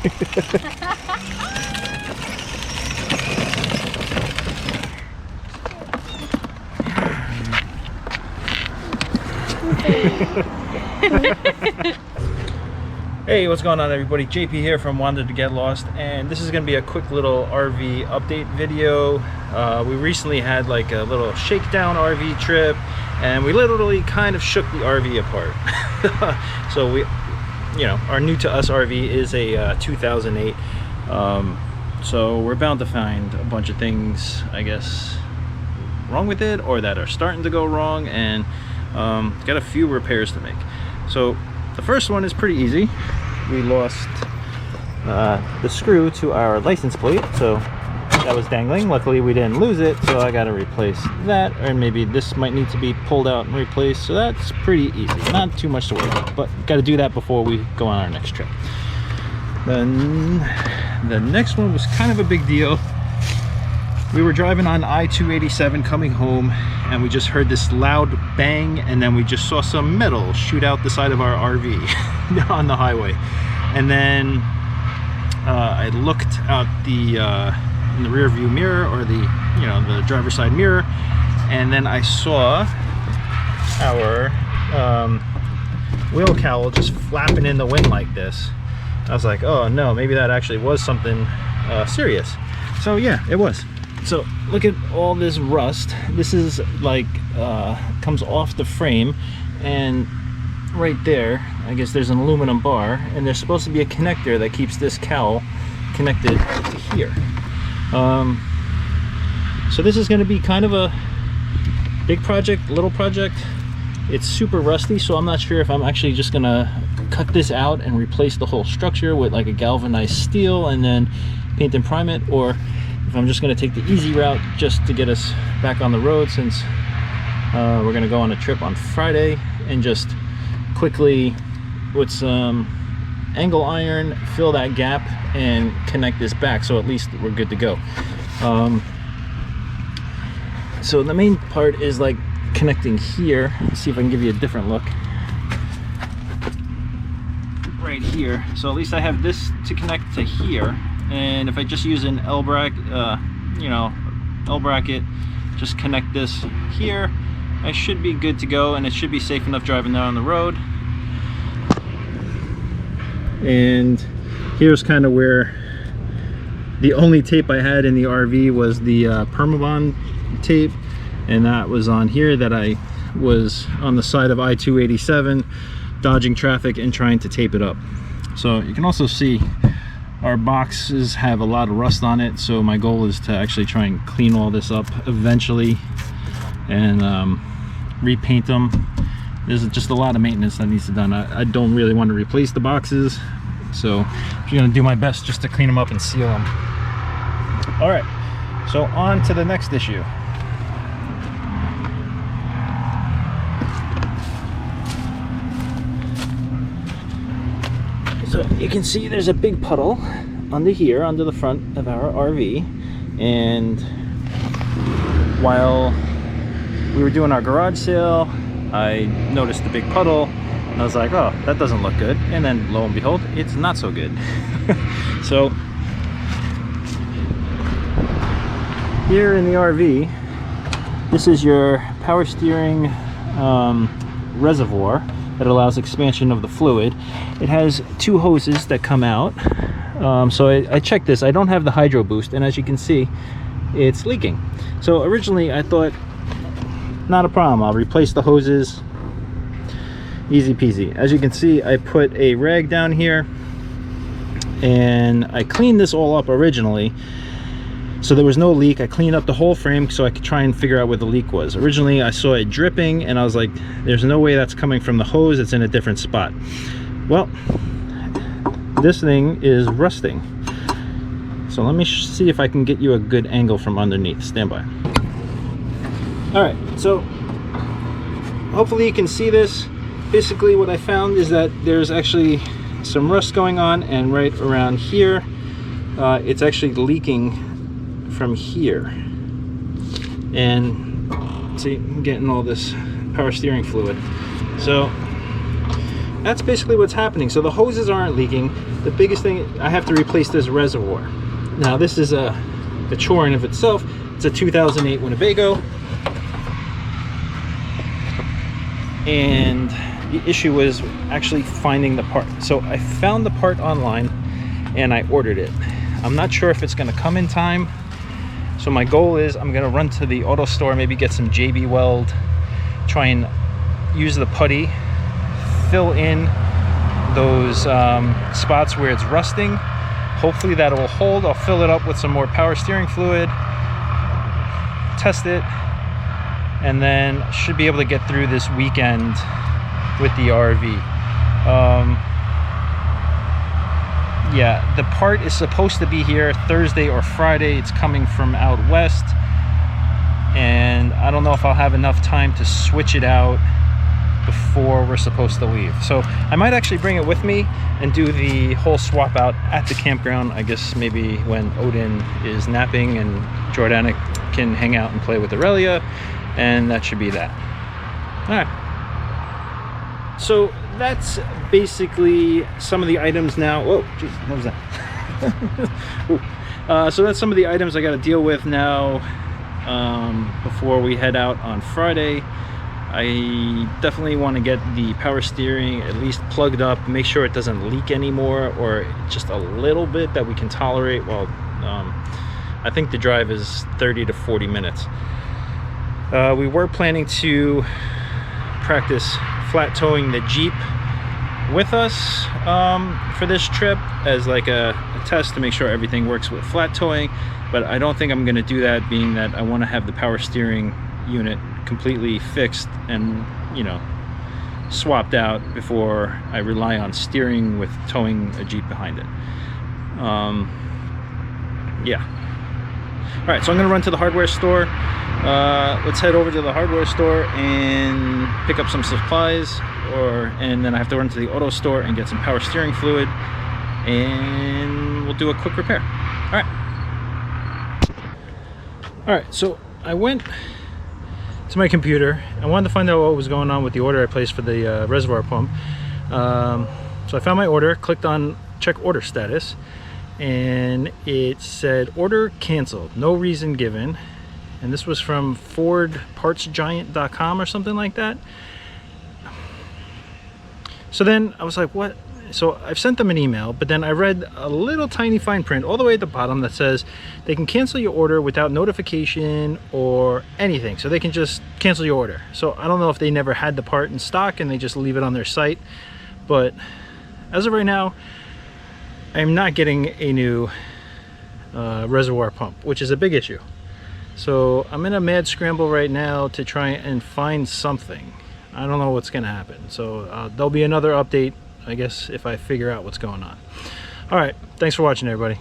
Hey, what's going on everybody? JP here from Wandered to Get Lost, and this is going to be a quick little RV update video. We recently had like a little shakedown RV trip, and we literally kind of shook the RV apart. So we, you know, our new to us RV is a 2008, so we're bound to find a bunch of things, I guess, wrong with it, or that are starting to go wrong, and got a few repairs to make. So the first one is pretty easy. We lost the screw to our license plate, so that was dangling. Luckily we didn't lose it, so I got to replace that, or maybe this might need to be pulled out and replaced. So that's pretty easy, not too much to worry about, but got to do that before we go on our next trip. Then the next one was kind of a big deal. We were driving on I-287 coming home, and we just heard this loud bang, and then we just saw some metal shoot out the side of our RV on the highway. And then I looked out in the rear view mirror, or the driver's side mirror, and then I saw our wheel cowl just flapping in the wind like this. I was like, oh no, maybe that actually was something serious. So yeah, it was. So look at all this rust. This is like comes off the frame, and right there, I guess there's an aluminum bar, and there's supposed to be a connector that keeps this cowl connected to here. So this is going to be kind of a big project, little project. It's super rusty, so I'm not sure if I'm actually just gonna cut this out and replace the whole structure with like a galvanized steel and then paint and prime it, or if I'm just going to take the easy route just to get us back on the road, since we're going to go on a trip on Friday, and just quickly with some angle iron fill that gap and connect this back, so at least we're good to go. So the main part is like connecting here. Let's see if I can give you a different look. Right here, so at least I have this to connect to here. And if I just use an L bracket, L bracket, just connect this here, I should be good to go, and it should be safe enough driving down the road. And here's kind of where the only tape I had in the RV was the Permabond tape, and that was on here that I was on the side of I-287 dodging traffic and trying to tape it up. So you can also see our boxes have a lot of rust on it, so my goal is to actually try and clean all this up eventually and repaint them. There's just a lot of maintenance that needs to be done. I don't really want to replace the boxes, so I'm going to do my best just to clean them up and seal them. All right, so on to the next issue. So you can see there's a big puddle under here, under the front of our RV, and while we were doing our garage sale, I noticed the big puddle, and I was like, oh, that doesn't look good, and then lo and behold, it's not so good. So here in the RV, this is your power steering reservoir that allows expansion of the fluid. It has two hoses that come out. So I checked this. I don't have the hydro boost, and as you can see, it's leaking. So originally I thought, not a problem, I'll replace the hoses, easy peasy. As you can see, I put a rag down here, and I cleaned this all up originally, so there was no leak. I cleaned up the whole frame so I could try and figure out where the leak was. Originally I saw it dripping, and I was like, there's no way that's coming from the hose, it's in a different spot. Well, this thing is rusting. So let me see if I can get you a good angle from underneath. Stand by. All right, so hopefully you can see this. Basically what I found is that there's actually some rust going on, and right around here, it's actually leaking from here. And see, I'm getting all this power steering fluid. So that's basically what's happening. So the hoses aren't leaking. The biggest thing, I have to replace this reservoir. Now this is a chore in of itself. It's a 2008 Winnebago, and the issue was actually finding the part. So I found the part online and I ordered it. I'm not sure if it's going to come in time. So my goal is I'm going to run to the auto store, maybe get some JB Weld, try and use the putty, fill in those spots where it's rusting. Hopefully that will hold. I'll fill it up with some more power steering fluid, test it, and then should be able to get through this weekend with the RV. Yeah, the part is supposed to be here Thursday or Friday. It's coming from out west, and I don't know if I'll have enough time to switch it out before we're supposed to leave. So I might actually bring it with me and do the whole swap out at the campground. I guess maybe when Odin is napping and Jordana can hang out and play with Aurelia, and that should be that. All right. So that's basically some of the items now. Whoa, geez, what was that? So that's some of the items I got to deal with now before we head out on Friday. I definitely want to get the power steering at least plugged up, make sure it doesn't leak anymore, or just a little bit that we can tolerate. Well, I think the drive is 30 to 40 minutes. We were planning to practice flat towing the Jeep with us for this trip as like a test to make sure everything works with flat towing, but I don't think I'm going to do that, being that I want to have the power steering unit completely fixed and, you know, swapped out before I rely on steering with towing a Jeep behind it. Yeah. All right, so I'm gonna run to the hardware store. Let's head over to the hardware store and pick up some supplies, and then I have to run to the auto store and get some power steering fluid, and we'll do a quick repair. All right, so I went to my computer. I wanted to find out what was going on with the order I placed for the reservoir pump. So I found my order, clicked on check order status, and it said order canceled, no reason given. And this was from fordpartsgiant.com or something like that. So then I was like, what? So I've sent them an email, but then I read a little tiny fine print all the way at the bottom that says they can cancel your order without notification or anything. So they can just cancel your order. So I don't know if they never had the part in stock and they just leave it on their site, but as of right now, I'm not getting a new reservoir pump, which is a big issue. So I'm in a mad scramble right now to try and find something. I don't know what's gonna happen. So there'll be another update, I guess, if I figure out what's going on. All right, thanks for watching, everybody.